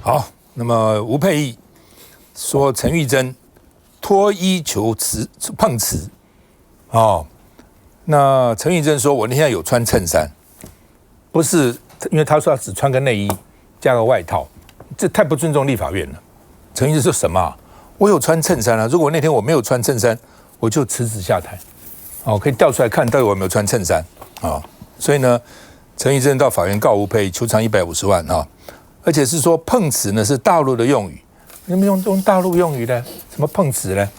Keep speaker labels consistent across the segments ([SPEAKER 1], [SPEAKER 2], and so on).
[SPEAKER 1] 好，那么吴佩益说陈玉珍脱衣求碰瓷，那陈玉珍说我那天有穿衬衫，不是因为他说他只穿个内衣加个外套，这太不尊重立法院了。陈玉珍说什么我有穿衬衫啊，如果那天我没有穿衬衫，我就辞职下台。可以调出来看到底我有没有穿衬衫所以呢，陈玉珍到法院告吴佩益，求偿150万而且是说碰瓷呢是大陆的用语，你们用大陆用语呢？什么碰瓷呢？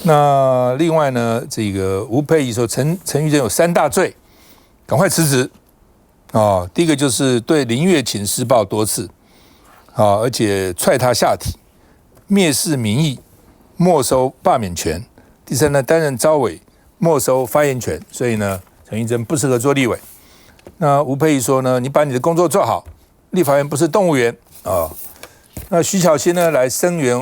[SPEAKER 1] 那另外呢，这个吴佩益说陈玉珍有3大罪，赶快辞职第一个就是对林月琴施暴多次而且踹他下体，蔑视民意，没收罢免权。第三呢，担任召委，没收发言权。所以呢，陈玉珍不适合做立委。那吴佩益说呢，你把你的工作做好，立法院不是动物园那徐巧芯呢来声援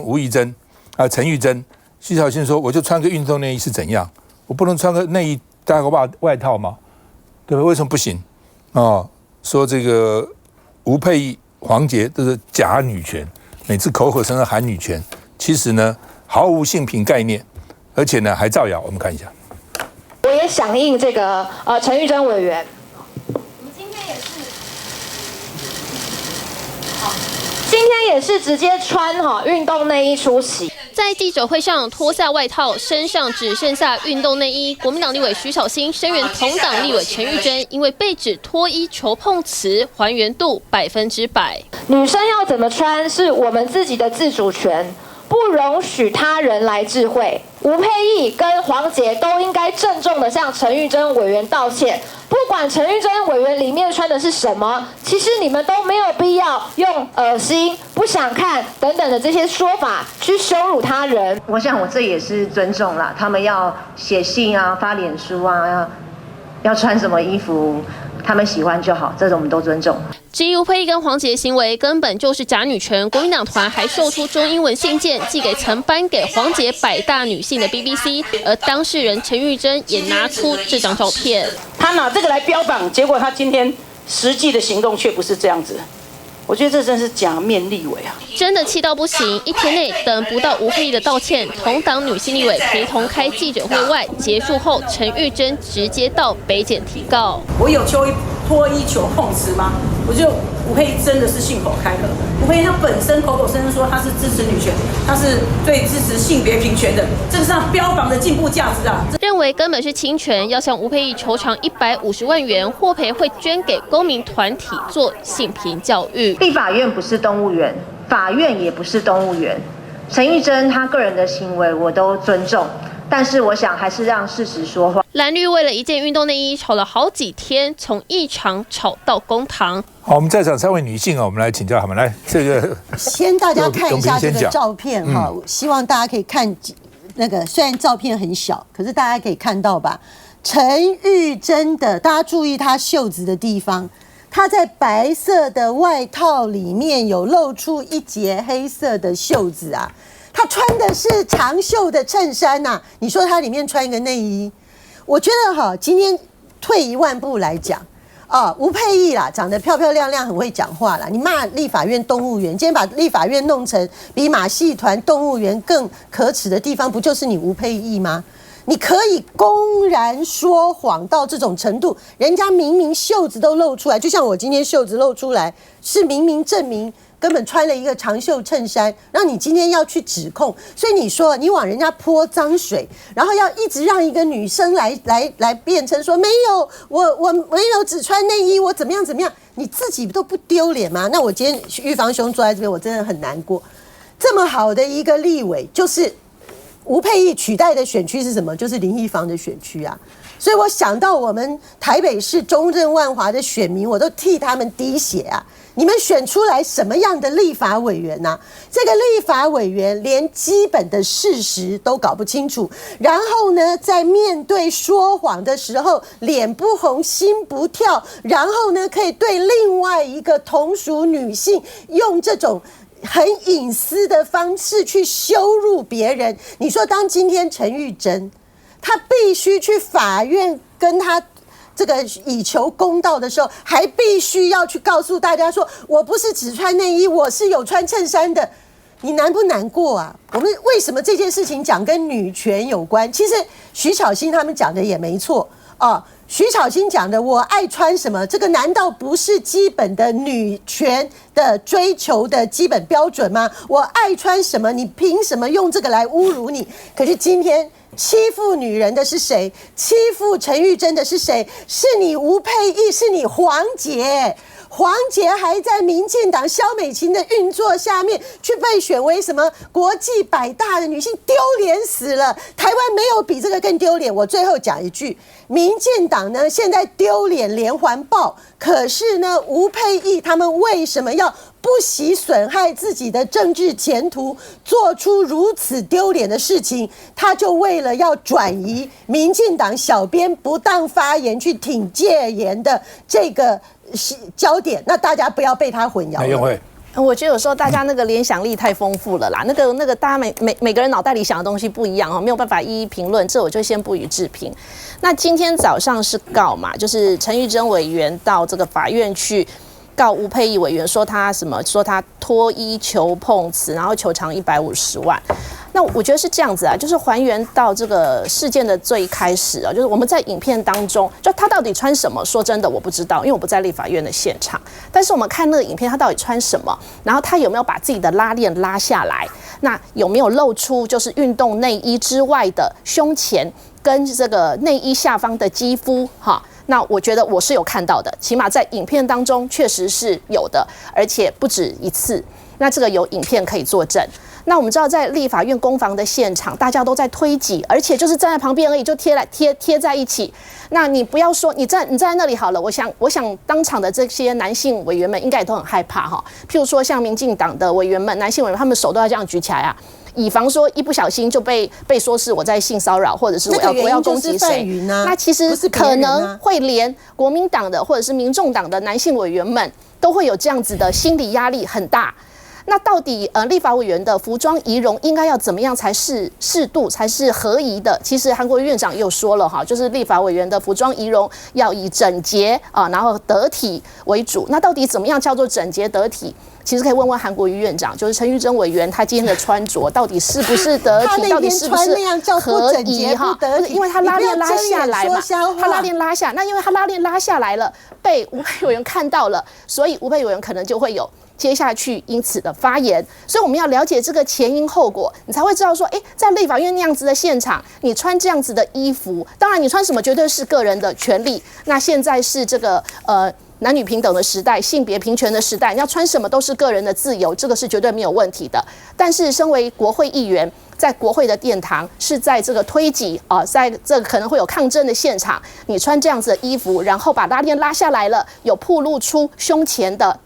[SPEAKER 1] 陈玉珍。徐巧芯说，我就穿个运动内衣是怎样？我不能穿个内衣搭个外套吗？对吧？为什么不行？说这个吴佩益、黄捷都是假女权，每次口口声声喊女权，其实呢毫无性平概念，而且呢还造谣。我们看一下。
[SPEAKER 2] 我也响应这个陈玉珍委员，我们今天也是直接穿运动内衣出席。
[SPEAKER 3] 在记者会上脱下外套，身上只剩下运动内衣。国民党立委徐巧芯声援同党立委陈玉珍，因为被指脱衣求碰瓷，还原度100%。
[SPEAKER 2] 女生要怎么穿是我们自己的自主权，不容许他人来智慧。吴佩益跟黄捷都应该郑重地向陈玉珍委员道歉。不管陈玉珍委员里面穿的是什么，其实你们都没有必要用恶心、不想看等等的这些说法去羞辱他人。
[SPEAKER 4] 我想我这也是尊重啦，他们要写信啊、发脸书啊，要穿什么衣服，他们喜欢就好，这种我们都尊重。
[SPEAKER 3] 至于吴佩益跟黄捷行为根本就是假女权，国民党团还秀出中英文信件，寄给曾颁给黄捷100大女性的 BBC， 而当事人陈玉珍也拿出这张照片。
[SPEAKER 5] 他拿这个来标榜，结果他今天实际的行动却不是这样子。我觉得这真是假面立委啊！
[SPEAKER 3] 真的气到不行，一天内等不到吴佩益的道歉，同党女性立委陪同开记者会外，结束后陈玉珍直接到北检提告。
[SPEAKER 5] 我有脱衣求碰瓷吗？我觉得吴佩益真的是信口开河。吴佩益他本身口口声声说他是支持女权，他是最支持性别平权的，这是他标榜的进步价值啊！
[SPEAKER 3] 认为根本是侵权，要向吴佩益求偿150万元，获赔会捐给公民团体做性平教育。
[SPEAKER 4] 立法院不是动物园，法院也不是动物园。陈玉珍他个人的行为我都尊重，但是我想还是让事实说话。
[SPEAKER 3] 蓝绿为了一件运动内衣吵了好几天，从议场吵到公堂。
[SPEAKER 1] 好，我们在场3位女性我们来请教他们。来，这个
[SPEAKER 6] 先大家看一下这个照片希望大家可以看那个，虽然照片很小，可是大家可以看到吧？陈玉珍的，大家注意她袖子的地方。她在白色的外套里面有露出一截黑色的袖子啊，她穿的是长袖的衬衫啊，你说她里面穿一个内衣，我觉得今天退一万步来讲吴佩益啦，长得漂漂亮亮，很会讲话啦，你骂立法院动物园，今天把立法院弄成比马戏团动物园更可耻的地方，不就是你吴佩益吗？你可以公然说谎到这种程度，人家明明袖子都露出来，就像我今天袖子露出来，是明明证明根本穿了一个长袖衬衫，让你今天要去指控，所以你说你往人家泼脏水，然后要一直让一个女生来辩称说没有，我没有只穿内衣，我怎么样怎么样，你自己都不丢脸吗？那我今天玉芳兄坐在这边，我真的很难过。这么好的一个立委，就是吴佩益取代的选区是什么？就是林义房的选区啊。所以我想到我们台北市中正万华的选民，我都替他们滴血啊！你们选出来什么样的立法委员啊？这个立法委员连基本的事实都搞不清楚，然后呢，在面对说谎的时候，脸不红心不跳，然后呢，可以对另外一个同属女性用这种很隐私的方式去羞辱别人。你说，当今天陈玉珍，他必须去法院跟他这个以求公道的时候，还必须要去告诉大家说，我不是只穿内衣，我是有穿衬衫的。你难不难过啊？我们为什么这件事情讲跟女权有关？其实徐巧芯他们讲的也没错啊。徐巧芯讲的我爱穿什么，这个难道不是基本的女权的追求的基本标准吗？我爱穿什么，你凭什么用这个来侮辱你？可是今天欺负女人的是谁？欺负陈玉珍的是谁？是你吴佩益，是你黄捷。黄捷还在民进党萧美琴的运作下面去被选为什么国际100大的女性，丢脸死了！台湾没有比这个更丢脸。我最后讲一句，民进党呢现在丢脸连环爆，可是呢吴佩益他们为什么要不惜损害自己的政治前途，做出如此丢脸的事情？他就为了要转移民进党小编不当发言去挺戒严的这个焦点，那大家不要被他混淆了。
[SPEAKER 7] 我觉得有时候大家那个联想力太丰富了啦，那个大家每个人脑袋里想的东西不一样哈，没有办法一一评论，这我就先不予置评。那今天早上是告嘛，就是陈玉珍委员到这个法院去告吴佩益委员，说他说他脱衣求碰瓷，然后求偿150万。那我觉得是这样子啊，就是还原到这个事件的最开始啊，就是我们在影片当中，就他到底穿什么？说真的，我不知道，因为我不在立法院的现场。但是我们看那个影片，他到底穿什么？然后他有没有把自己的拉链拉下来？那有没有露出就是运动内衣之外的胸前跟这个内衣下方的肌肤？哈。那我觉得我是有看到的，起码在影片当中确实是有的，而且不止一次。那这个有影片可以作证。那我们知道，在立法院攻防的现场，大家都在推挤，而且就是站在旁边而已，就贴在一起。那你不要说你站在那里好了，我想当场的这些男性委员们应该也都很害怕哈。譬如说像民进党的委员们，男性委员他们手都要这样举起来啊，以防说一不小心就被说是我在性骚扰，或者是我要攻击谁。那其实可能会连国民党的或者是民众党的男性委员们都会有这样子的心理压力很大。那到底立法委员的服装仪容应该要怎么样才是适度，才是合宜的？其实韩国瑜院长又说了哈，就是立法委员的服装仪容要以整洁啊，然后得体为主。那到底怎么样叫做整洁得体？其实可以问问韩国瑜院长，就是陈玉珍委员他今天的穿着到底是不是得体，到底是不是合宜哈？因为他拉链拉下来嘛，他拉链拉下，那因为他拉链拉下来了，被吴佩委员看到了，所以吴佩委员可能就会有接下去因此的发言。所以我们要了解这个前因后果，你才会知道说，在立法院那样子的现场，你穿这样子的衣服，当然你穿什么绝对是个人的权利。那现在是这个男女平等的时代，性别平权的时代，你要穿什么都是个人的自由，这个是绝对没有问题的。但是身为国会议员，在国会的殿堂，是在这个推挤在这个可能会有抗争的现场，你穿这样子的衣服，然后把拉链拉下来了，有暴露出胸前的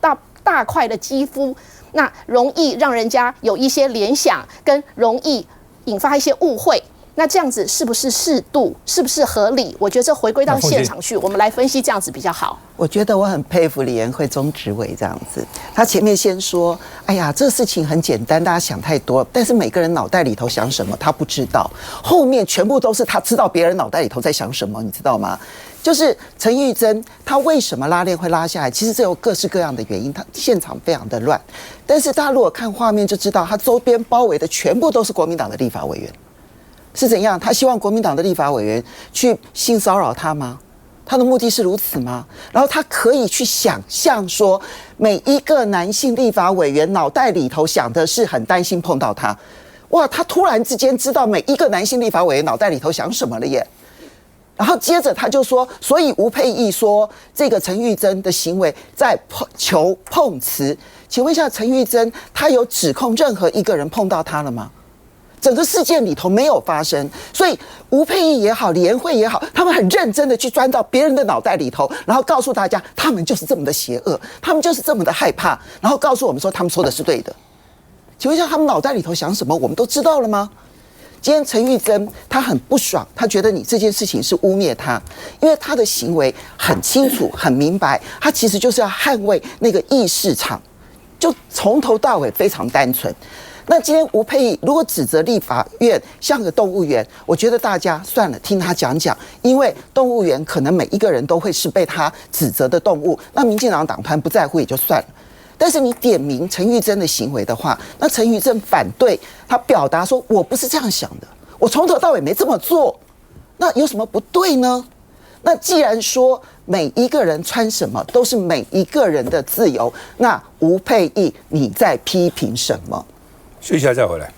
[SPEAKER 7] 大块的肌肤，那容易让人家有一些联想，跟容易引发一些误会。那这样子是不是适度，是不是合理？我觉得这回归到现场去，我们来分析，这样子比较好。
[SPEAKER 8] 我觉得我很佩服李延慧中执委这样子，他前面先说，哎呀，这事情很简单，大家想太多，但是每个人脑袋里头想什么他不知道，后面全部都是他知道别人脑袋里头在想什么，你知道吗？就是陈玉珍他为什么拉链会拉下来，其实这有各式各样的原因，他现场非常的乱，但是大家如果看画面就知道，他周边包围的全部都是国民党的立法委员。是怎样？他希望国民党的立法委员去性骚扰他吗？他的目的是如此吗？然后他可以去想象说，每一个男性立法委员脑袋里头想的是很担心碰到他。哇，他突然之间知道每一个男性立法委员脑袋里头想什么了耶。然后接着他就说，所以吴佩益说这个陈玉珍的行为在求碰瓷。请问一下，陈玉珍他有指控任何一个人碰到他了吗？整个事件里头没有发生，所以吴佩益也好，李延慧也好，他们很认真的去钻到别人的脑袋里头，然后告诉大家他们就是这么的邪恶，他们就是这么的害怕，然后告诉我们说他们说的是对的。请问一下，他们脑袋里头想什么，我们都知道了吗？今天陈玉珍他很不爽，他觉得你这件事情是污蔑他，因为他的行为很清楚很明白，他其实就是要捍卫那个议事场，就从头到尾非常单纯。那今天吴沛忆如果指责立法院像个动物园，我觉得大家算了，听他讲讲，因为动物园可能每一个人都会是被他指责的动物。那民进党党团不在乎也就算了，但是你点名陈玉珍的行为的话，那陈玉珍反对，他表达说我不是这样想的，我从头到尾没这么做，那有什么不对呢？那既然说每一个人穿什么都是每一个人的自由，那吴沛忆你在批评什么？
[SPEAKER 1] 休息一下再回来。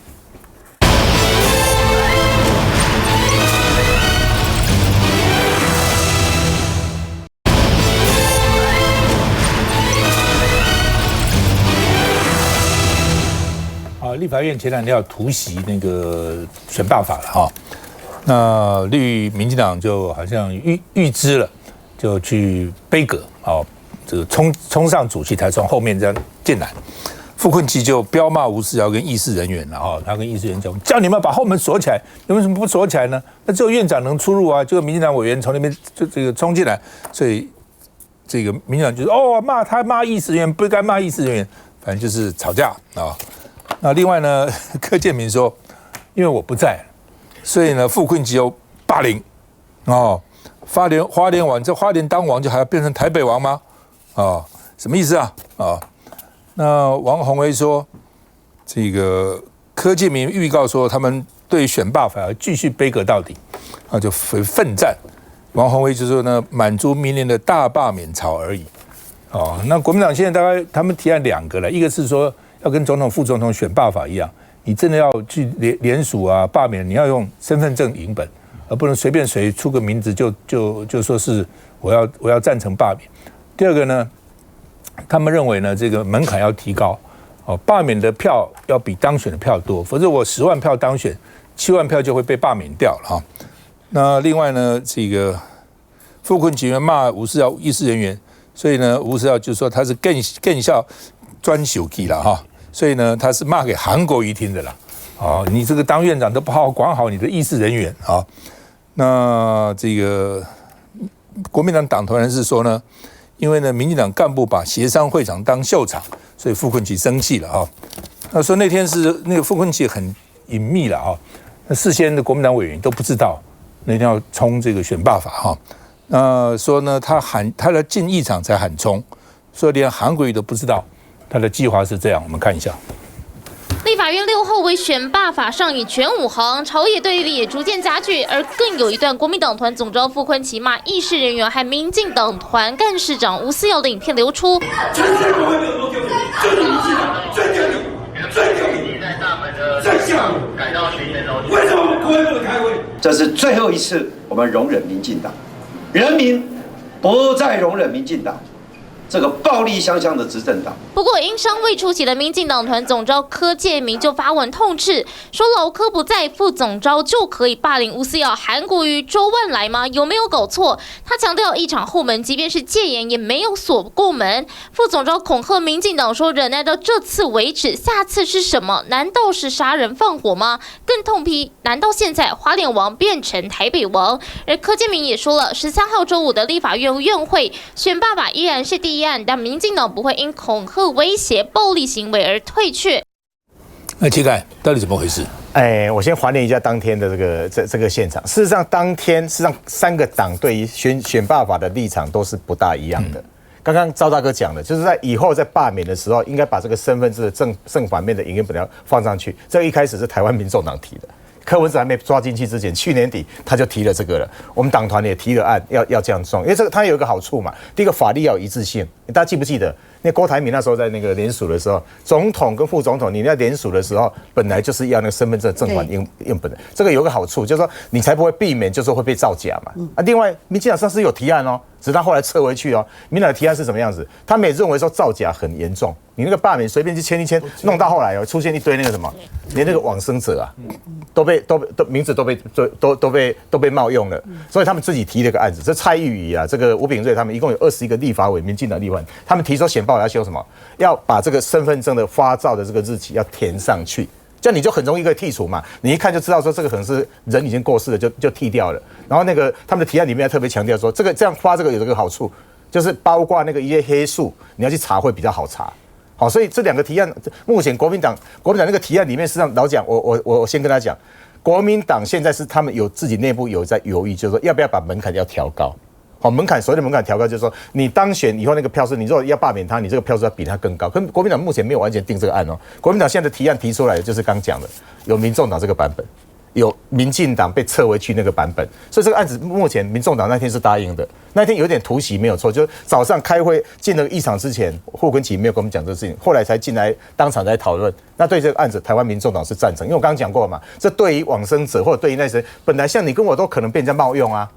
[SPEAKER 1] 立法院前两天要突袭那个选罢法了哈，那民进党就好像预知了，就去杯葛哦，这个冲上主席台，从后面这样进来。傅崑萁就彪骂吴思瑶跟议事人员了哈，他跟议事人员讲，叫你们把后门锁起来，你为什么不锁起来呢？那只有院长能出入啊，结果民进党委员从那边就这个冲进来，所以这个民进党就说哦骂议事人员，不该骂议事人员，反正就是吵架啊。那另外呢，柯建铭说，因为我不在，所以呢，傅崑萁又霸凌哦，花莲王，这花莲当王就还要变成台北王吗？哦，什么意思啊？哦，那王宏威说，这个柯建铭预告说，他们对选罢法要继续杯葛到底，啊，就奋战。王宏威就说呢，满足明年的大罢免潮而已。哦，那国民党现在大概他们提案2个了，一个是说，要跟总统、副总统选罢法一样，你真的要去联署啊、罢免，你要用身份证影本，而不能随便谁出个名字就说是我要赞成罢免。第二个呢，他们认为呢，这个门槛要提高，哦，罢免的票要比当选的票多，否则我10万票当选，7万票就会被罢免掉了哈。那另外呢，这个傅崑萁骂吴思瑶议事人员，所以呢，吴思瑶就说他是更效专手机了哈。所以呢，他是骂给韩国瑜听的啦。哦，你这个当院长都不好好管好你的议事人员啊。那这个国民党党团人士说呢，因为呢，民进党干部把协商会场当秀场，所以傅崑萁生气了啊。那说那天是那个傅崑萁很隐秘了啊，那事先的国民党委员都不知道那天要冲这个选罢法哈。那说呢，他在进议场才喊冲，所以连韩国瑜都不知道。他的计划是这样，我们看一下。
[SPEAKER 3] 立法院6号为选罢法上演全武行，朝野对立也逐渐加剧，而更有一段国民党团总召傅崑萁骂议事人员和民进党团干事长吴思瑶的影片流出。
[SPEAKER 9] 为什么国会不能开会？这是最后一次，我们容忍民进党，人民不再容忍民进党。这个暴力相向的执政党。
[SPEAKER 3] 不过，因伤未出席的民进党团总召柯建铭就发文痛斥，说老柯不在，副总召就可以霸凌吴思瑶、韩国瑜、周万来吗？有没有搞错？他强调，一场后门，即便是戒严，也没有锁过门。副总召恐吓民进党说，忍耐到这次为止，下次是什么？难道是杀人放火吗？更痛批，难道现在花莲王变成台北王？而柯建铭也说了，13号周五的立法院院会选罢法依然是第一案，但民进党不会因恐吓、威胁、暴力行为而退却。
[SPEAKER 1] 那乞丐到底怎么回事？
[SPEAKER 10] 我先还原一下当天的这个现场。事实上，当天3个党对于选罢法的立场都是不大一样的。刚刚赵大哥讲的，就是在以后在罢免的时候，应该把这个身份证的正反面的影音本条放上去。这个一开始是台湾民众党提的。柯文哲还没抓进去之前，去年底他就提了这个了。我们党团也提了案，要这样做，因为这个它有一个好处嘛。第一个法律要有一致性，大家记不记得？那郭台铭那时候在那个联署的时候，总统跟副总统你在联署的时候，本来就是要那个身份证正反印本的。这个有个好处，就是说你才不会避免，就是会被造假嘛。另外，民进党上次有提案哦，只是他后来撤回去哦。民进党的提案是什么样子？他们也认为说造假很严重，你那个罢免随便去签一签，弄到后来哦，出现一堆那个什么，连那个往生者啊，都名字都被冒用了，所以他们自己提了个案子。这蔡玉仪啊，这个吴秉叡他们一共有21个立法委，民进党立法委，他们提出选罢法要修什么？要把这个身份证的发照的这个日期要填上去，这样你就很容易可以剔除嘛。你一看就知道说这个可能是人已经过世了，就剔掉了。然后那个他们的提案里面还特别强调说，这样发这个有这个好处，就是包括那个一些黑数，你要去查会比较好查。好，所以这两个提案，目前国民党那个提案里面，实际上老讲，我先跟他讲，国民党现在是他们有自己内部有在犹豫，就是说要不要把门槛要调高。好，所谓的门槛调高，就是说你当选以后那个票数，你如果要罢免他，你这个票数要比他更高。可国民党目前没有完全定这个案哦。国民党现在的提案提出来的就是刚讲的，有民众党这个版本，有民进党被撤回去那个版本，所以这个案子目前民众党那天是答应的，那天有点突袭没有错，就是早上开会进了议场之前，霍根奇没有跟我们讲这个事情，后来才进来当场来讨论。那对这个案子，台湾民众党是赞成，因为我刚刚讲过嘛，这对于往生者或者对于那些本来像你跟我都可能被人家冒用啊。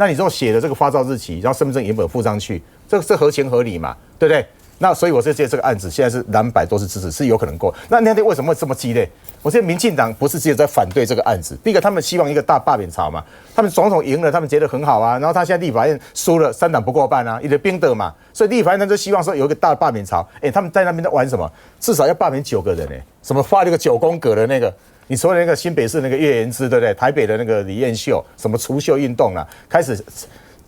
[SPEAKER 10] 那你如果写了这个发照日期，然后身份证原本附上去，这合情合理嘛，对不对？那所以我是觉得这个案子现在是蓝白都是支持，是有可能过。那天为什么会这么激烈？我觉得民进党不是只有在反对这个案子，第一个他们希望一个大罢免潮嘛，他们总统赢了，他们觉得很好啊，然后他现在立法院输了，3党不过半啊，一个兵的嘛，所以立法院他就希望说有一个大罢免潮。他们在那边在玩什么？至少要罢免9个人什么发那个9宫格的那个。你说的那个新北市那个叶元之，对不对？台北的那个李彦秀，什么除秀运动啊，开始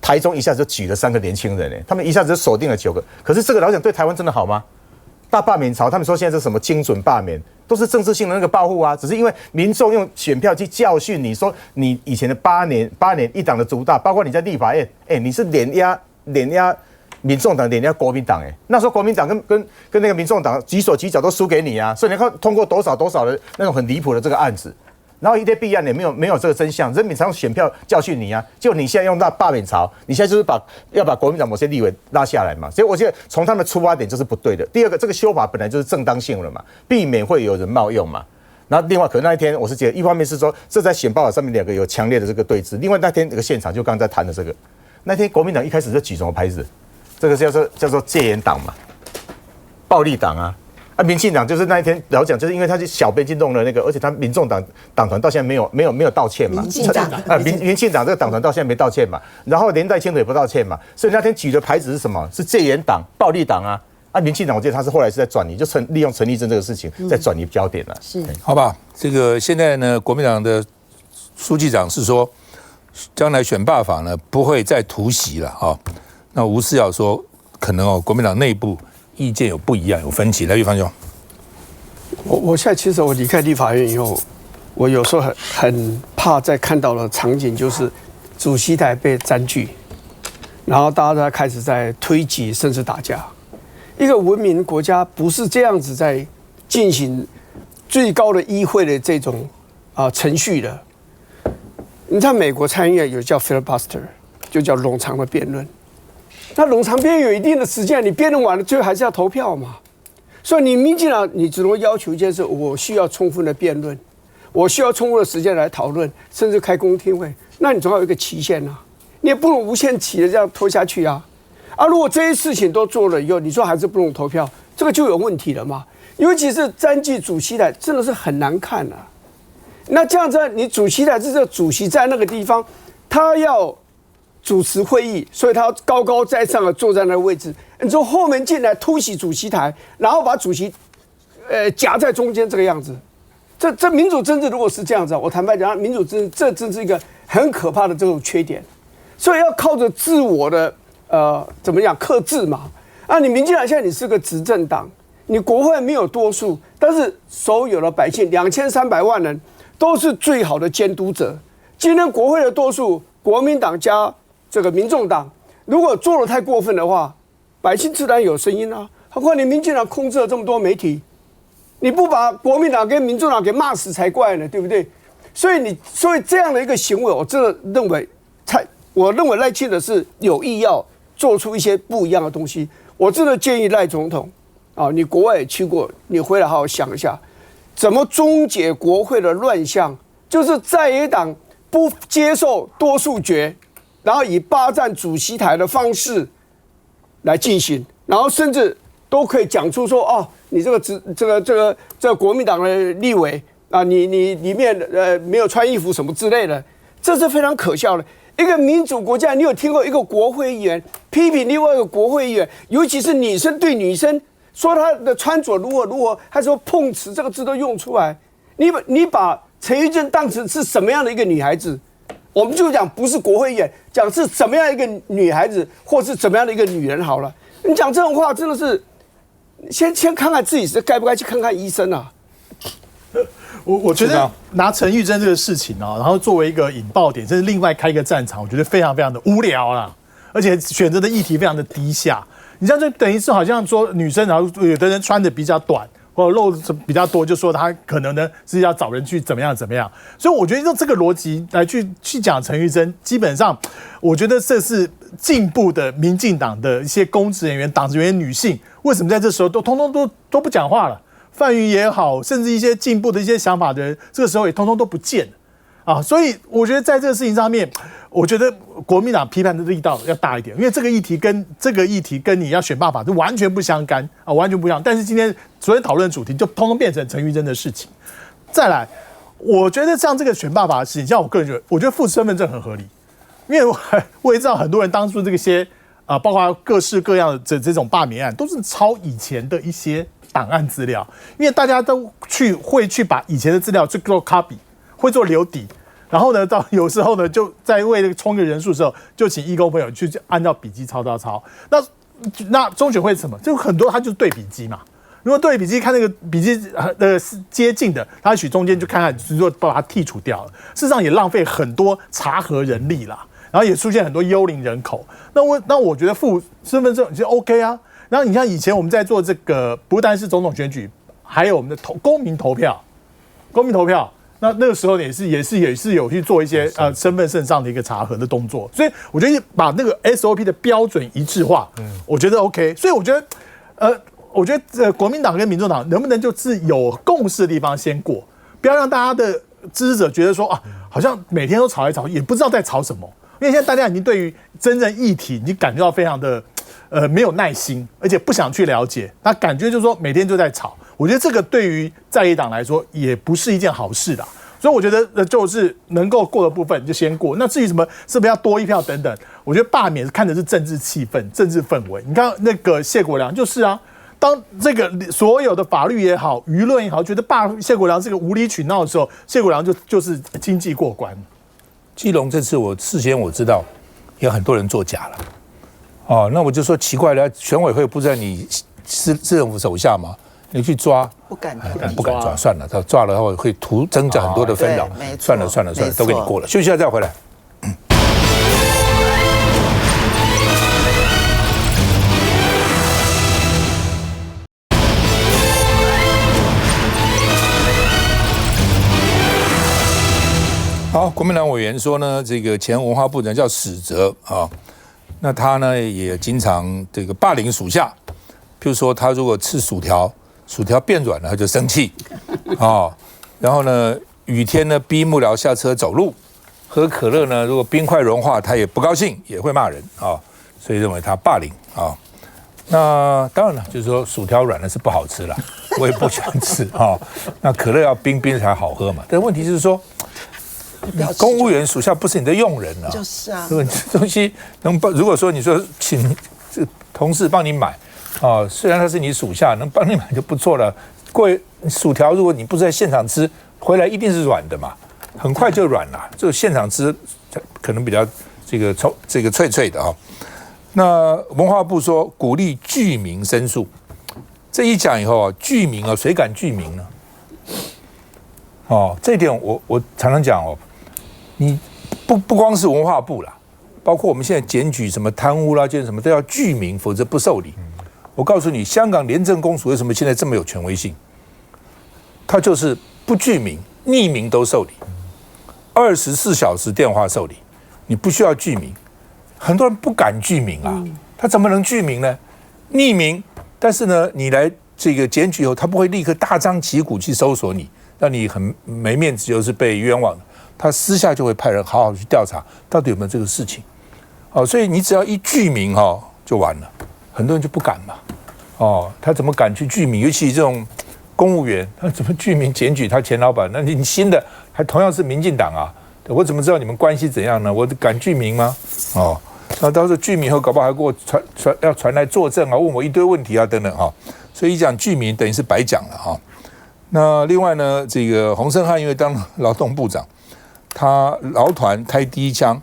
[SPEAKER 10] 台中一下子就举了3个年轻人他们一下子就锁定了9个。可是这个老讲对台湾真的好吗？大罢免潮，他们说现在是什么精准罢免，都是政治性的那个报复啊，只是因为民众用选票去教训你说你以前的8年一党的独大，包括你在立法院，你是碾压民众党碾压国民党，那时候国民党跟那个民众党举手举脚都输给你啊，所以你看通过多少的那种很离谱的这个案子，然后一堆弊案也没有这个真相，人民才用选票教训你啊，就你现在用到罢免潮，你现在就是要把国民党某些立委拉下来嘛，所以我觉得从他们出发点就是不对的。第二个，这个修法本来就是正当性了嘛，避免会有人冒用嘛。然后另外，可能那一天我是觉得，一方面是说这在选报上面2个有强烈的这个对峙，另外那天这个现场就刚才谈的这个，那天国民党一开始就举什么牌子？这个叫做戒严党嘛，暴力党啊，民进党就是那一天老讲，就是因为他是小编去弄了那个，而且他民众党党团到现在没有道歉嘛，民进党这个党团到现在没道歉嘛，然后连戴清德也不道歉嘛，所以那天举的牌子是什么？是戒严党、暴力党啊。民进党我记得他是后来是在转移，就利用陈立正这个事情在转移焦点了。
[SPEAKER 6] 是，
[SPEAKER 1] 好吧，这个现在呢，国民党的书记长是说，将来选罢法呢不会再突袭了啊。那吴思瑶说，可能国民党内部意见有不一样，有分歧。来，玉芳兄，
[SPEAKER 11] 我现在其实我离开立法院以后，我有时候很怕再看到的场景就是主席台被占据，然后大家开始在推挤甚至打架。一个文明国家不是这样子在进行最高的议会的这种程序的。你看美国参议院有叫 filibuster， 就叫冗长的辩论。那冗长辩论有一定的时间，你辩论完了，最后还是要投票嘛。所以你民进党，你只能要求一件事：我需要充分的辩论，我需要充分的时间来讨论，甚至开公听会。那你总要有一个期限啊，你也不能无限期的这样拖下去啊。如果这些事情都做了以后，你说还是不能投票，这个就有问题了嘛。尤其是占据主席台，真的是很难看啊。那这样子，你主席台是这个主席在那个地方，他要主持会议，所以他高高在上的坐在那个位置。你说后面进来突袭主席台，然后把主席夹在中间这个样子，这民主政治如果是这样子，我坦白讲，民主政治这真是一个很可怕的这种缺点。所以要靠着自我的怎么讲克制嘛。你民进党现在你是个执政党，你国会没有多数，但是所有的百姓2300万人都是最好的监督者。今天国会的多数，国民党加这个民众党，如果做得太过分的话，百姓自然有声音啊。何况你民进党控制了这么多媒体，你不把国民党跟民众党给骂死才怪呢，对不对？所以这样的一个行为，我真的认为赖清德是有意要做出一些不一样的东西。我真的建议赖总统你国外也去过，你回来好好想一下，怎么终结国会的乱象，就是在野党不接受多数决，然后以霸占主席台的方式来进行，然后甚至都可以讲出说你这个国民党的立委你里面没有穿衣服什么之类的，这是非常可笑的。一个民主国家，你有听过一个国会议员批评另外一个国会议员，尤其是女生对女生说她的穿着如何，还说碰瓷这个字都用出来，你把陈玉珍当成是什么样的一个女孩子？我们就讲不是国会议员，讲是怎么样一个女孩子，或是怎么样的一个女人好了。你讲这种话真的是，先看看自己是该不该去看看医生啊。
[SPEAKER 12] 我觉得拿陈玉珍这个事情啊，然后作为一个引爆点，甚至另外开一个战场，我觉得非常非常的无聊啦，而且选择的议题非常的低下。你这样就等于是好像说女生，然后有的人穿的比较短或者露比较多，就说她可能呢是要找人去怎么样怎么样。所以我觉得用这个逻辑来去讲陈玉珍，基本上我觉得这是进步的民进党的一些公职人员、党职人员女性，为什么在这时候通通都不讲话了？范云也好，甚至一些进步的一些想法的人，这个时候也通通都不见了啊！所以我觉得在这个事情上面，我觉得国民党批判的力道要大一点，因为这个议题跟你要选办法是完全不相干啊，完全不一样。但是今天昨天讨论的主题就通通变成陈玉珍的事情。再来，我觉得像这个选办法的事情，像我个人觉得，我觉得复身份证很合理，因为我也知道很多人当初这些包括各式各样的这种罢免案，都是抄以前的一些档案资料，因为大家都会去把以前的资料去做 copy， 会做留底，然后呢，到有时候呢，就在为了充个人数的时候，就请义工朋友去按照笔记抄。那中选会是什么？就很多他就是对笔记嘛。如果对笔记看那个笔记接近的，他取中间就看看，只是把它剔除掉了。事实上也浪费很多查核人力啦，然后也出现很多幽灵人口。那我觉得附身份证其实 OK 啊。然后你像以前我们在做这个，不但是总统选举，还有我们的公民投票，那个时候也是有去做一些身份证上的一个查核的动作，所以我觉得把那个 SOP 的标准一致化，我觉得 OK。所以我觉得国民党跟民众党能不能就是有共识的地方先过，不要让大家的支持者觉得说好像每天都吵来吵去，也不知道在吵什么。因为现在大家已经对于真正议题已经感觉到非常的没有耐心，而且不想去了解，那感觉就是说每天就在吵。我觉得这个对于在野党来说也不是一件好事啦。所以我觉得就是能够过的部分就先过。那至于什么是不是要多一票等等，我觉得罢免看的是政治气氛、政治氛围。你看那个谢国良就是啊，当这个所有的法律也好、舆论也好，觉得谢国良是个无理取闹的时候，谢国良就是经济过关。
[SPEAKER 1] 基隆这次事先我知道有很多人作假了，那我就说奇怪了，选委会不在你市政府手下吗？你去抓不敢抓，算了，他抓了后会增加很多的纷扰，算了，都给你过了。休息一下再回来。好，国民党委员说呢，这个前文化部长叫史哲啊，那他呢也经常这个霸凌属下，譬如说他如果吃薯条变软了，他就生气啊，然后呢雨天呢逼幕僚下车走路，喝可乐呢如果冰块融化他也不高兴，也会骂人啊，所以认为他霸凌啊。那当然了，就是说薯条软了是不好吃啦，我也不喜欢吃啊。那可乐要冰才好喝嘛，但问题就是说。公务员属下不是你的佣人啊，
[SPEAKER 8] 就是啊，
[SPEAKER 1] 这东西如果说你说请同事帮你买啊，虽然他是你属下，能帮你买就不错了。各位，薯条如果你不是在现场吃，回来一定是软的嘛，很快就软了。这个现场吃可能比较这个脆脆的啊。那文化部说鼓励具名申诉，这一讲以后啊，具名啊，谁敢具名呢？这一点我常常讲你不光是文化部啦，包括我们现在检举什么贪污啦，就是什么都要具名，否则不受理。我告诉你，香港廉政公署为什么现在这么有权威性？它就是不具名、匿名都受理，24小时电话受理，你不需要具名。很多人不敢具名啊，他怎么能具名呢？匿名，但是呢，你来这个检举以后，他不会立刻大张旗鼓去搜索你，让你很没面子，就是被冤枉的。他私下就会派人好好去调查，到底有没有这个事情。所以你只要一具名就完了，很多人就不敢嘛。他怎么敢去具名？尤其这种公务员，他怎么具名检举他前老板？那你新的还同样是民进党啊，我怎么知道你们关系怎样呢？我敢具名吗？那到时候具名后，搞不好还给我传来作证啊，问我一堆问题啊，等等啊。所以一讲具名，等于是白讲了哈。那另外呢，这个洪胜汉因为当劳动部长，他劳团开第一枪，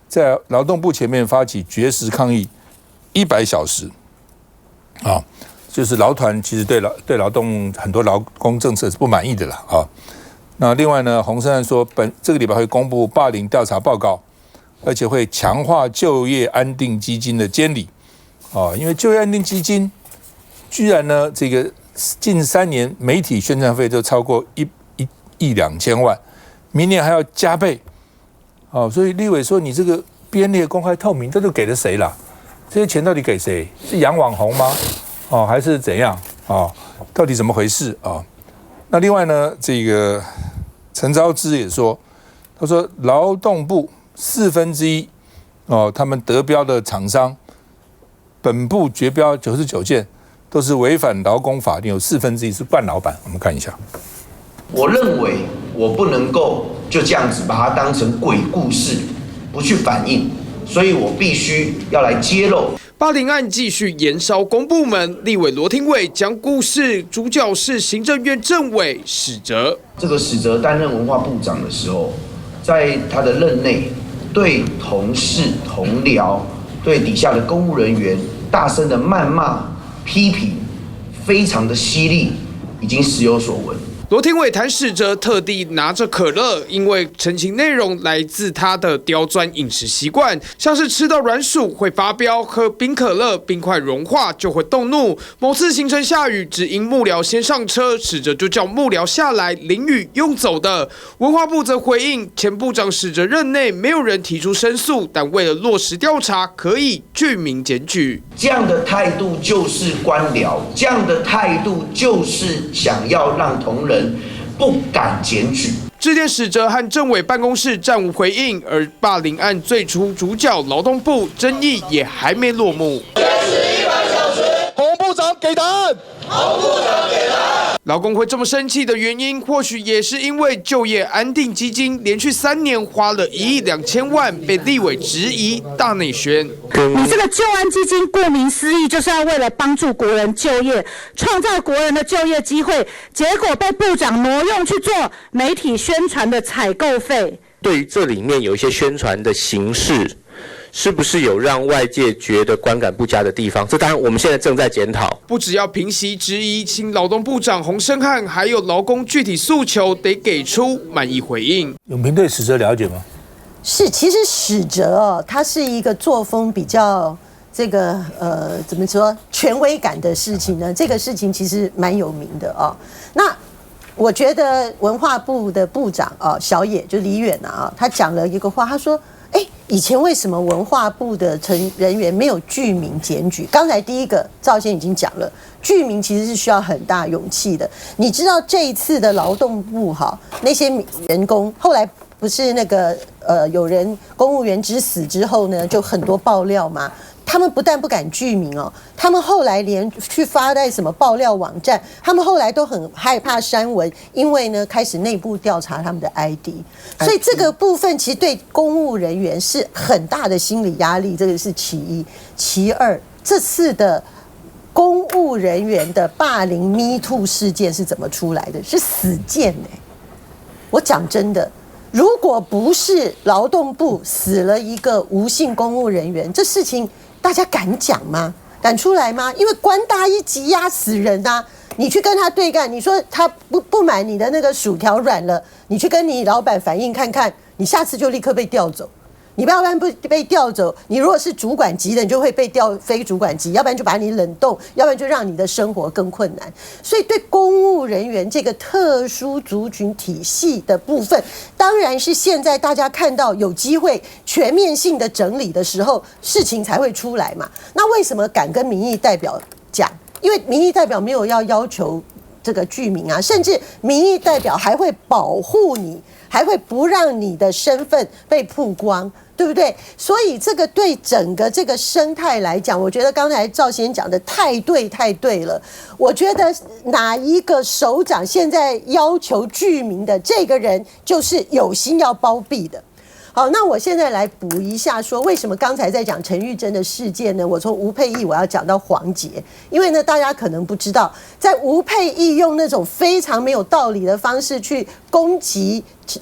[SPEAKER 1] 在劳动部前面发起绝食抗议100小时，就是劳团其实对劳动很多劳工政策是不满意的啦啊。那另外呢，洪胜汉说这个礼拜会公布霸凌调查报告，而且会强化就业安定基金的监理啊，因为就业安定基金居然呢这个近3年媒体宣传费就超过1亿2千万，明年还要加倍哦，所以立委说你这个编列公开透明，这都给了谁啦？这些钱到底给谁？是养网红吗？哦，还是怎样？哦，到底怎么回事啊？那另外呢，这个陈昭之也说，他说劳动部1/4哦，他们得标的厂商，本部绝标99件，都是违反劳工法令，有1/4是惯老板。我们看一下。
[SPEAKER 13] 我认为我不能够就这样子把它当成鬼故事，不去反映，所以我必须要来揭露。
[SPEAKER 14] 霸凌案继续延烧公部门，立委罗廷伟讲故事，主角是行政院政委史哲。
[SPEAKER 13] 这个史哲担任文化部长的时候，在他的任内，对同事、同僚、对底下的公务人员大声的谩骂、批评，非常的犀利，已经时有所闻。
[SPEAKER 14] 罗廷伟谈史哲特地拿着可乐，因为陈情内容来自他的刁钻饮食习惯，像是吃到软薯会发飙，喝冰可乐冰块融化就会动怒。某次行程下雨，只因幕僚先上车，史哲就叫幕僚下来淋雨用走的。文化部则回应，前部长史哲任内没有人提出申诉，但为了落实调查，可以具名检举。
[SPEAKER 13] 这样的态度就是官僚，这样的态度就是想要让同仁不敢检举。
[SPEAKER 14] 致电史哲和政委办公室暂无回应，而霸凌案最初主角劳动部争议也还没落幕。
[SPEAKER 15] 洪部长给答案，洪部长给答案。
[SPEAKER 14] 劳工会这么生气的原因，或许也是因为就业安定基金连续3年花了1亿2千万，被立委质疑大内宣。
[SPEAKER 16] 你这个救安基金，顾名思义，就是要为了帮助国人就业，创造国人的就业机会，结果被部长挪用去做媒体宣传的采购费。
[SPEAKER 17] 对于这里面有一些宣传的形式，是不是有让外界觉得观感不佳的地方？这当然我们现在正在检讨。
[SPEAKER 14] 不只要平息质疑，新劳动部长洪胜汉还有劳工具体诉求得给出满意回应。
[SPEAKER 1] 永平对史哲了解吗？
[SPEAKER 6] 是，其实史哲哦，他是一个作风比较这个怎么说权威感的事情呢？这个事情其实蛮有名的哦。那我觉得文化部的部长小野就李远啊，他讲了一个话，他说：“以前为什么文化部的人员没有具名检举？刚才第一个赵先已经讲了，具名其实是需要很大勇气的。你知道这一次的劳动部那些员工后来不是那个有人公务员之死之后呢，就很多爆料嘛。他们不但不敢具名哦，他们后来连去发在什么爆料网站，他们后来都很害怕删文，因为呢开始内部调查他们的 ID， 所以这个部分其实对公务人员是很大的心理压力，这个是其一。其二，这次的公务人员的霸凌 Me Too 事件是怎么出来的？是死谏我讲真的。如果不是劳动部死了一个无姓公务人员，这事情大家敢讲吗？敢出来吗？因为官大一级压死人啊！你去跟他对干，你说他不买你的那个薯条软了，你去跟你老板反映看看，你下次就立刻被调走。你要不然不被调走，你如果是主管级的，你就会被调非主管级，要不然就把你冷冻，要不然就让你的生活更困难。所以对公务人员这个特殊族群体系的部分，当然是现在大家看到有机会全面性的整理的时候，事情才会出来嘛。那为什么敢跟民意代表讲？因为民意代表没有要求这个具名啊，甚至民意代表还会保护你，还会不让你的身份被曝光。对不对？所以这个对整个这个生态来讲，我觉得刚才赵先生讲的太对了。我觉得哪一个首长现在要求具名的这个人，就是有心要包庇的。好，那我现在来补一下，说为什么刚才在讲陈玉珍的事件呢？我从吴佩益我要讲到黄捷，因为呢大家可能不知道，在吴佩益用那种非常没有道理的方式去攻击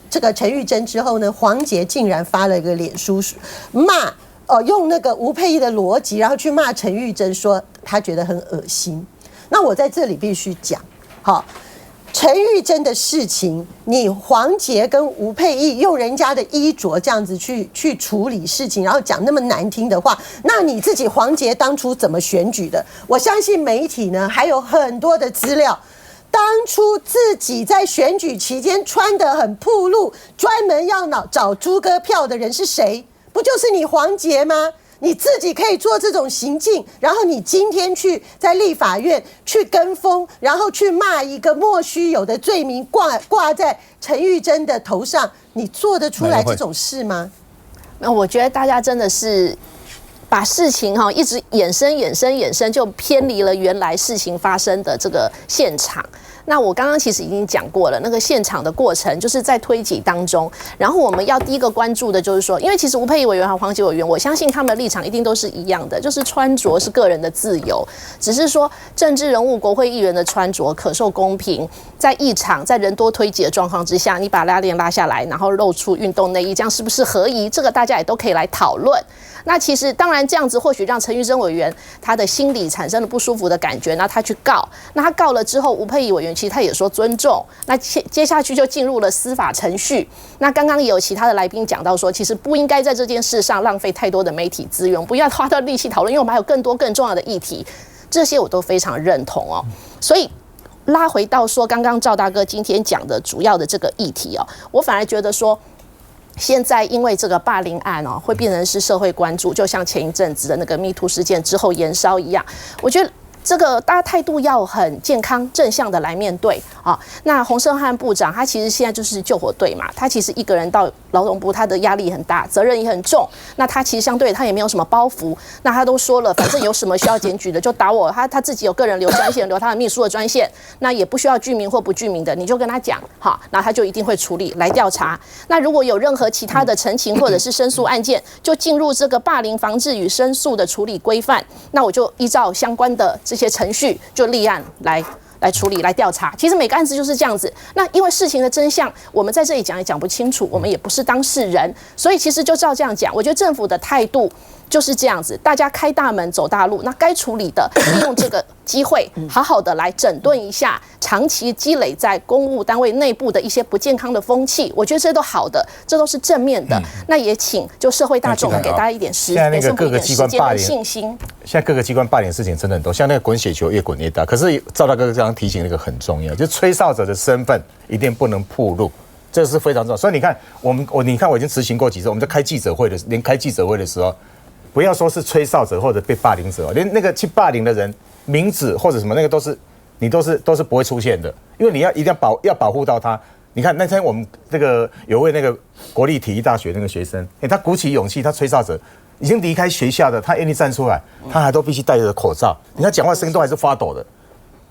[SPEAKER 6] 这个陈玉珍之后呢，黄捷竟然发了一个脸书骂用那个吴佩益的逻辑，然后去骂陈玉珍，说他觉得很恶心。那我在这里必须讲，好。陈玉珍的事情，你黄捷跟吴佩益用人家的衣着这样子去处理事情，然后讲那么难听的话，那你自己黄捷当初怎么选举的？我相信媒体呢还有很多的资料，当初自己在选举期间穿得很暴露，专门要找猪哥票的人是谁？不就是你黄捷吗？你自己可以做这种行径，然后你今天去在立法院去跟风，然后去骂一个莫须有的罪名挂在陈玉珍的头上，你做得出来这种事吗？
[SPEAKER 7] 那我觉得大家真的是把事情一直衍生，就偏离了原来事情发生的这个现场。那我刚刚其实已经讲过了，那个现场的过程就是在推挤当中，然后我们要第一个关注的就是说，因为其实吴佩益委员和黄捷委员，我相信他们的立场一定都是一样的，就是穿着是个人的自由，只是说政治人物、国会议员的穿着可受公平，在议场在人多推挤的状况之下，你把拉链拉下来，然后露出运动内衣，这样是不是合宜？这个大家也都可以来讨论。那其实当然这样子或许让陈玉珍委员他的心里产生了不舒服的感觉，那他去告，那他告了之后，吴佩益委员其实他也说尊重，那接下去就进入了司法程序。那刚刚也有其他的来宾讲到说，其实不应该在这件事上浪费太多的媒体资源，不要花到力气讨论，因为我们还有更多更重要的议题，这些我都非常认同哦。所以拉回到说刚刚赵大哥今天讲的主要的这个议题哦，我反而觉得说，现在因为这个霸凌案会变成是社会关注，就像前一阵子的那个 MeToo 事件之后延烧一样，我觉得这个大家态度要很健康正向的来面对啊。那洪胜汉部长他其实现在就是救火队嘛，他其实一个人到劳动部，他的压力很大，责任也很重。那他其实相对他也没有什么包袱，那他都说了，反正有什么需要检举的就打我，他自己有个人留专线，留他的秘书的专线，那也不需要具名或不具名的，你就跟他讲好，然后他就一定会处理来调查。那如果有任何其他的陈情或者是申诉案件，就进入这个霸凌防治与申诉的处理规范，那我就依照相关的这些程序就立案来处理来调查。其实每个案子就是这样子。那因为事情的真相我们在这里讲也讲不清楚，我们也不是当事人，所以其实就照这样讲，我觉得政府的态度就是这样子，大家开大门走大路，那该处理的利用这个机会好好的来整顿一下长期积累在公务单位内部的一些不健康的风气，我觉得这都好的，这都是正面的。那也请就社会大众给大家一点时间，给政府一点时间跟信心。
[SPEAKER 10] 现在各个机关霸凌事情真的很多，像那个滚雪球越滚越大。可是赵大哥刚刚提醒那个很重要，就是吹哨者的身份一定不能暴露，这是非常重要。所以你看，你看我已经执行过几次，我们在开记者会的，连开记者会的时候，不要说是吹哨者或者被霸凌者，连那个去霸凌的人名字或者什么那个都是不会出现的，因为你一定要保护到他。你看那天我们这个有位那个国立体育大学那个学生，他鼓起勇气，他吹哨者已经离开学校的，他愿意站出来，他还都必须戴着口罩，你看讲话声音都还是发抖的。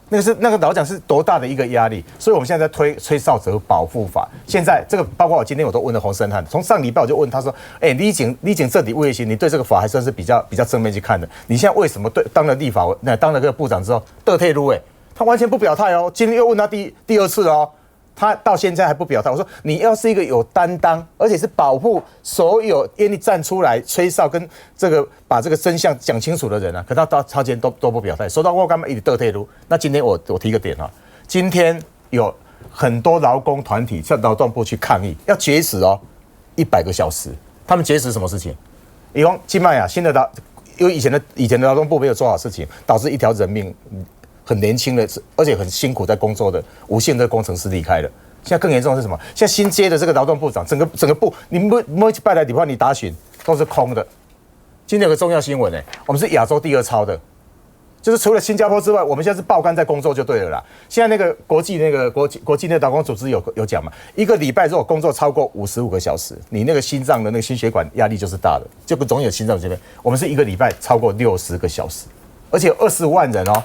[SPEAKER 10] 那个老讲是多大的一个压力，所以我们现在在吹哨者保护法。现在这个包括我今天我都问了洪胜汉，从上礼拜我就问他说，你警这里卫星，你对这个法还算是比较正面去看的。你现在为什么当了立法当了这个部长之后得退路？他完全不表态哦。今天又问他第二次哦，他到现在还不表态。我说你要是一个有担当，而且是保护所有愿意站出来吹哨跟这个把这个真相讲清楚的人啊，可他到今天都不表态，说到我干嘛一直得退路。那今天我提个点啊，今天有很多劳工团体向劳动部去抗议，要绝食哦，100个小时。他们绝食什么事情？以往金麦啊，新的因为以前的劳动部没有做好事情，导致一条人命。很年轻的，而且很辛苦在工作的无线的工程师离开了。现在更严重的是什么？现在新接的这个劳动部长，整个部，你每拜来礼拜你打询都是空的。今天有个重要新闻我们是亚洲第2超的，就是除了新加坡之外，我们现在是爆肝在工作就对了啦。现在那个国际那个劳工组织有讲嘛，一个礼拜如果工作超过55个小时，你那个心脏的那个心血管压力就是大的，就不总有心脏这边。我们是一个礼拜超过60个小时，而且有25万人哦。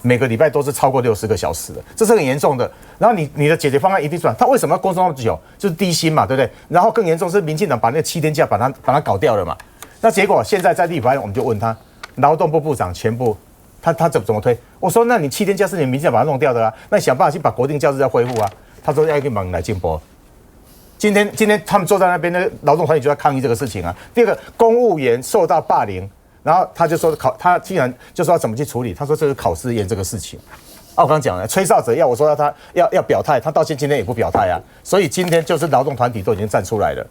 [SPEAKER 10] 每个礼拜都是超过60个小时的，这是很严重的。然后你的解决方案一定出来，他为什么要工作那么久？就是低薪嘛，对不对？然后更严重是民进党把那个7天假把它搞掉了嘛。那结果现在在立法院我们就问他，劳动部部长全部他怎么推？我说那你7天假是你民进党把它弄掉的啊，那你想办法去把国定假日再恢复啊。他说要跟忙来进步。今天他们坐在那边的劳动团体就在抗议这个事情啊。第二个，公务员受到霸凌。然后他就说他竟然就说要怎么去处理，他说这是考试验这个事情。我刚讲了，吹哨者我说他要表态，他到今天也不表态啊，所以今天就是劳动团体都已经站出来了，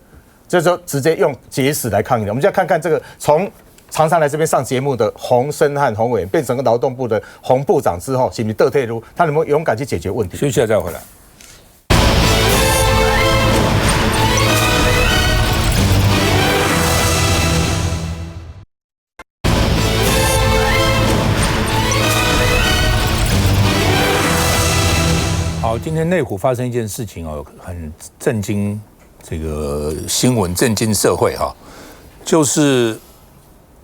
[SPEAKER 10] 这就直接用结死来抗议了。我们就要看看这个从常常来这边上节目的洪申翰洪委员变成劳动部的洪部长之后，是不是得退路？他能不能勇敢去解决问题？
[SPEAKER 1] 休息一下再回来。好，今天内湖发生一件事情哦，很震惊这个新闻，震惊社会哈，就是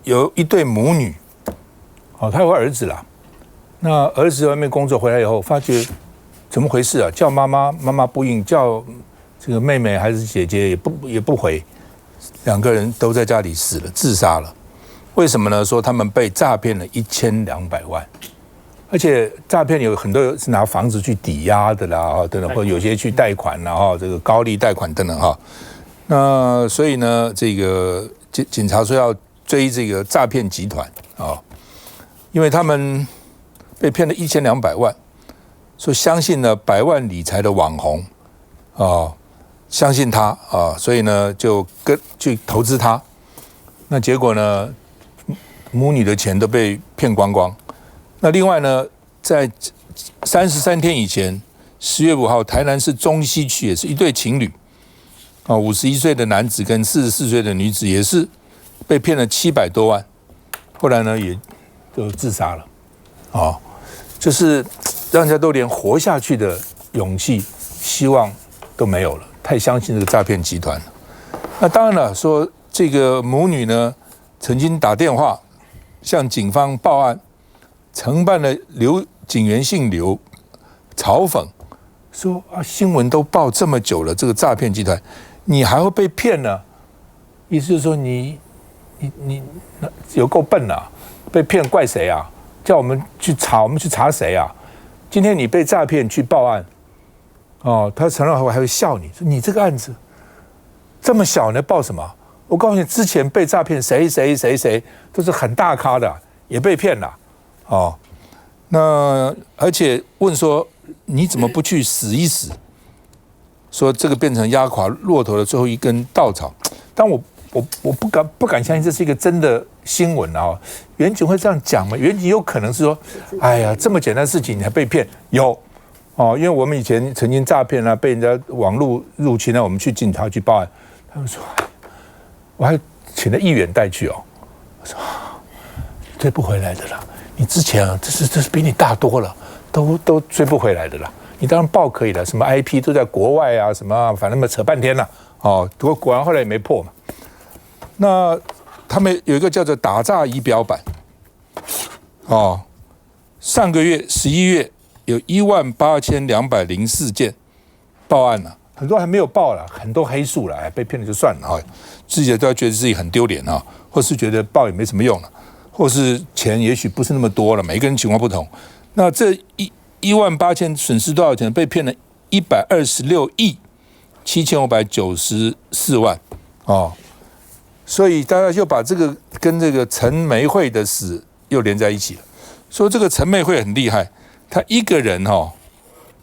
[SPEAKER 1] 有一对母女，哦，他有个儿子啦，那儿子在外面工作回来以后，发觉怎么回事啊？叫妈妈，妈妈不应；叫这个妹妹还是姐姐也不回，两个人都在家里死了，自杀了。为什么呢？说他们被诈骗了1200万。而且诈骗有很多是拿房子去抵押的啦，等等，或者有些去贷款啦，哈，这个高利贷款等等哈。那所以呢，这个警察说要追这个诈骗集团啊，因为他们被骗了1200万，说相信了100万理财的网红啊，相信他啊，所以呢就去投资他。那结果呢，母女的钱都被骗光光。那另外呢，在33天以前，10月5号，台南市中西区也是一对情侣，啊，51岁的男子跟44岁的女子也是被骗了700多万，后来呢也就自杀了，啊，就是让人家都连活下去的勇气、希望都没有了，太相信这个诈骗集团了。那当然了，说这个母女呢曾经打电话向警方报案。承办的警员姓刘，嘲讽说啊，新闻都报这么久了，这个诈骗集团，你还会被骗呢？意思就是说你有够笨啊，被骗怪谁啊？叫我们去查，我们去查谁啊？今天你被诈骗去报案，哦，他承认后还会笑你，说你这个案子这么小，你报什么？我告诉你，之前被诈骗谁都是很大咖的，也被骗了。哦，那而且问说你怎么不去死一死？说这个变成压垮骆驼的最后一根稻草。但我不敢相信这是一个真的新闻啊！远景会这样讲吗？远景有可能是说，哎呀，这么简单的事情你还被骗？有哦，因为我们以前曾经诈骗啊，被人家网络入侵了，我们去警察局报案，他们说我还请了议员带去哦，我说追不回来的啦。你之前啊，这是比你大多了，都追不回来的啦。你当然报可以了，什么 IP 都在国外啊，什么反正扯半天了哦。不过果然后来也没破嘛。那他们有一个叫做打诈仪表板哦，上个月11月有18204件报案了，很多还没有报了，很多黑数了，被骗了就算了哈，自己都要觉得自己很丢脸啊，或是觉得报也没什么用了。或是钱也许不是那么多了，每个人情况不同。那这18000损失多少钱？被骗了126亿7594万哦。所以大家就把这个跟这个陈梅惠的死又连在一起了。说这个陈梅惠很厉害，他一个人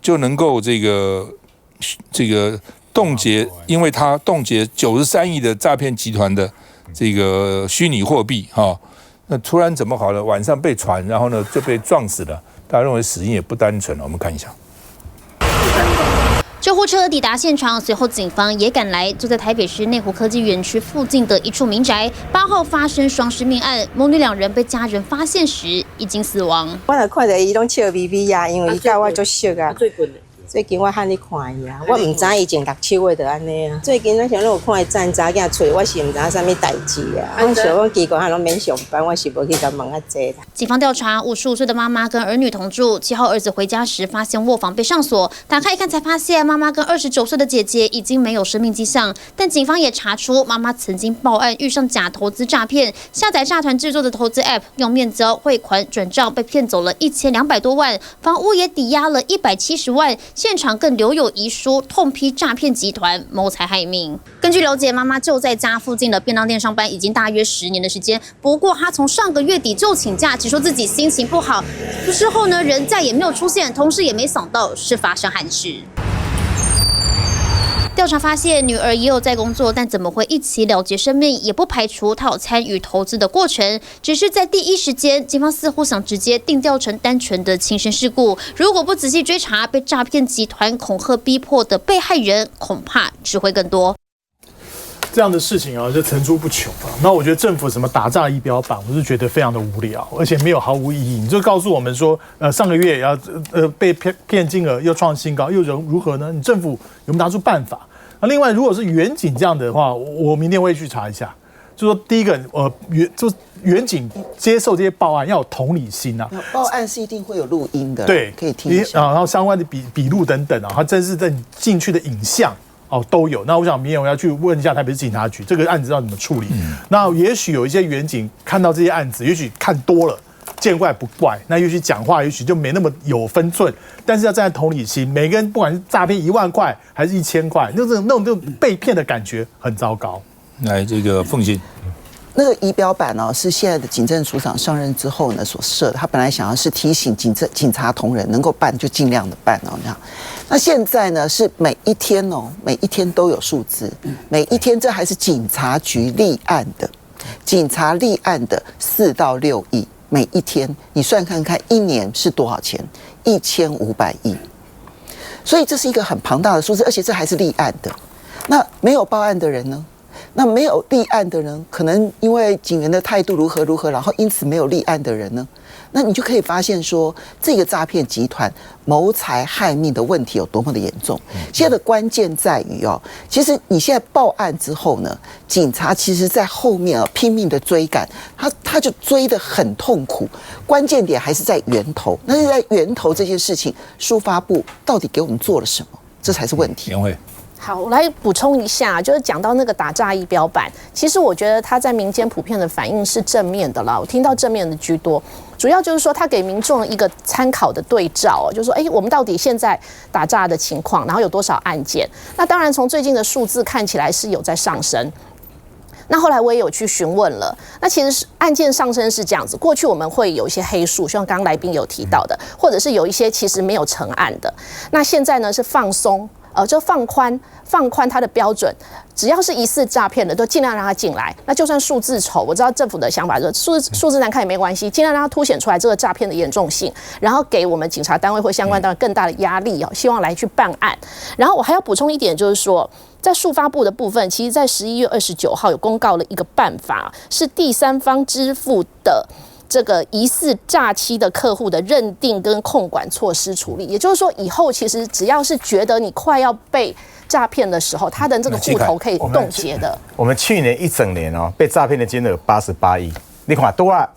[SPEAKER 1] 就能够这个冻结，因为他冻结93亿的诈骗集团的这个虚拟货币哈。那突然怎么好了？晚上被传，然后呢就被撞死了。大家认为死因也不单纯了。我们看一下，
[SPEAKER 18] 救护车抵达现场，随后警方也赶来。就在台北市内湖科技园区附近的一处民宅，8号发生双尸命案，母女2人被家人发现时已经死亡。
[SPEAKER 19] 我就看到伊拢笑眯眯啊，因为伊甲我足熟啊。最近我喊你看伊啊，我唔知伊前6、7月就安尼啊。最近我想有看伊站查囝找，我是唔知啥物代志啊。我想讲奇怪，他拢免上班，我是无去甲问啊这啦。
[SPEAKER 18] 警方调查，55岁的妈妈跟儿女同住。7号儿子回家时，发现卧房被上锁，打开一看才发现妈妈跟29岁的姐姐已经没有生命迹象。但警方也查出妈妈曾经报案遇上假投资诈骗，下载诈团制作的投资 App， 用面交汇款转账被骗走了1200多万，房屋也抵押了170万。现场更留有遗书，痛批诈骗集团谋财害命。根据了解，妈妈就在家附近的便当店上班，已经大约10年的时间。不过她从上个月底就请假，只说自己心情不好。之后呢，人再也没有出现，同事也没想到是发生憾事。调查发现，女儿也有在工作，但怎么会一起了结生命？也不排除她有参与投资的过程，只是在第一时间，警方似乎想直接定调成单纯的轻生事故。如果不仔细追查，被诈骗集团恐吓逼迫的被害人，恐怕只会更多。
[SPEAKER 12] 这样的事情啊，就层出不穷啊。那我觉得政府什么打诈仪表板，我是觉得非常的无聊，而且没有毫无意义。你就告诉我们说，上个月要被骗金额又创新高，又如何呢？你政府有没有拿出办法？那另外，如果是远景这样的话，我明天会去查一下。就说第一个，远景接受这些报案要有同理心啊。
[SPEAKER 8] 报案是一定会有录音的，
[SPEAKER 12] 对，
[SPEAKER 8] 可以听一下。
[SPEAKER 12] 然后相关的笔录等等啊，它真是在进去的影像哦都有。那我想明天我要去问一下台北市警察局这个案子要怎么处理。那也许有一些远景看到这些案子，也许看多了。见怪不怪，那也许讲话也许就没那么有分寸，但是要站在同理心，每个人不管是诈骗1万块还是1000块，那种被骗的感觉很糟糕。
[SPEAKER 1] 来，这个凤馨，
[SPEAKER 8] 那个仪表板哦，是现在的警政署长上任之后呢所设的，他本来想要是提醒警察同仁能够办就尽量的办哦，这样。那现在呢是每一天都有数字，每一天这还是警察局立案的4到6亿。每一天，你算看看，一年是多少钱？1500亿。所以这是一个很庞大的数字，而且这还是立案的。那没有报案的人呢？那没有立案的人，可能因为警员的态度如何，然后因此没有立案的人呢？那你就可以发现说，这个诈骗集团谋财害命的问题有多么的严重。现在的关键在于哦，其实你现在报案之后呢，警察其实在后面拼命的追赶，他就追得很痛苦。关键点还是在源头，那是在源头这件事情，抒发部到底给我们做了什么？这才是问题。
[SPEAKER 1] 杨慧。
[SPEAKER 7] 好，我来补充一下，就是讲到那个打诈仪表板，其实我觉得它在民间普遍的反应是正面的啦，我听到正面的居多。主要就是说，它给民众一个参考的对照，就是说，我们到底现在打诈的情况，然后有多少案件？那当然，从最近的数字看起来是有在上升。那后来我也有去询问了，那其实案件上升是这样子，过去我们会有一些黑数，像刚刚来宾有提到的，或者是有一些其实没有成案的。那现在呢是放松。就放宽它的标准，只要是疑似诈骗的，都尽量让它进来。那就算数字丑，我知道政府的想法就是数字难看也没关系，尽量让它凸显出来这个诈骗的严重性，然后给我们警察单位或相关单位更大的压力哦，希望来去办案。然后我还要补充一点，就是说，在速发部的部分，其实在11月29号有公告了一个办法，是第三方支付的。这个疑似诈欺的客户的认定跟控管措施处理，也就是说，以后其实只要是觉得你快要被诈骗的时候，他的这个户头可以冻结的。
[SPEAKER 10] 我们去年一整年哦，被诈骗的金额88亿，你看多啊！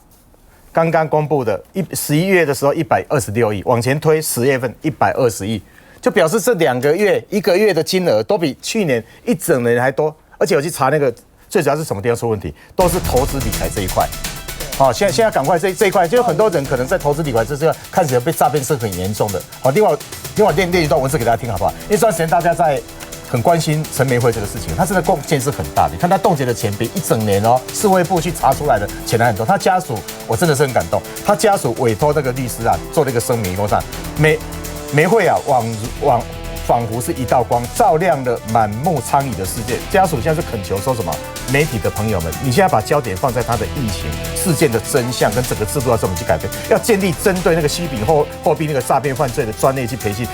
[SPEAKER 10] 刚刚公布的11月的时候126亿，往前推10月份120亿，就表示这1个月的金额都比去年一整年还多。而且我去查那个，最主要是什么地方出问题，都是投资理财这一块。好，现在赶快这一块，就有很多人可能在投资理财这个看起来被诈骗是很严重的。好，另外念一段文字给大家听好不好？因为这段时间大家在很关心陈美惠这个事情，他真的贡献是很大的。你看他冻结的钱比一整年哦，社会部去查出来的钱还很多。他家属我真的是很感动，他家属委托那个律师啊做了一个声明，说上美惠啊仿佛是一道光，照亮了满目疮痍的世界。家属现在是恳求说什么？媒体的朋友们，你现在把焦点放在他的疫情事件的真相跟整个制度要怎么去改变，要建立针对那个虚拟货币那个诈骗犯罪的专业去培训。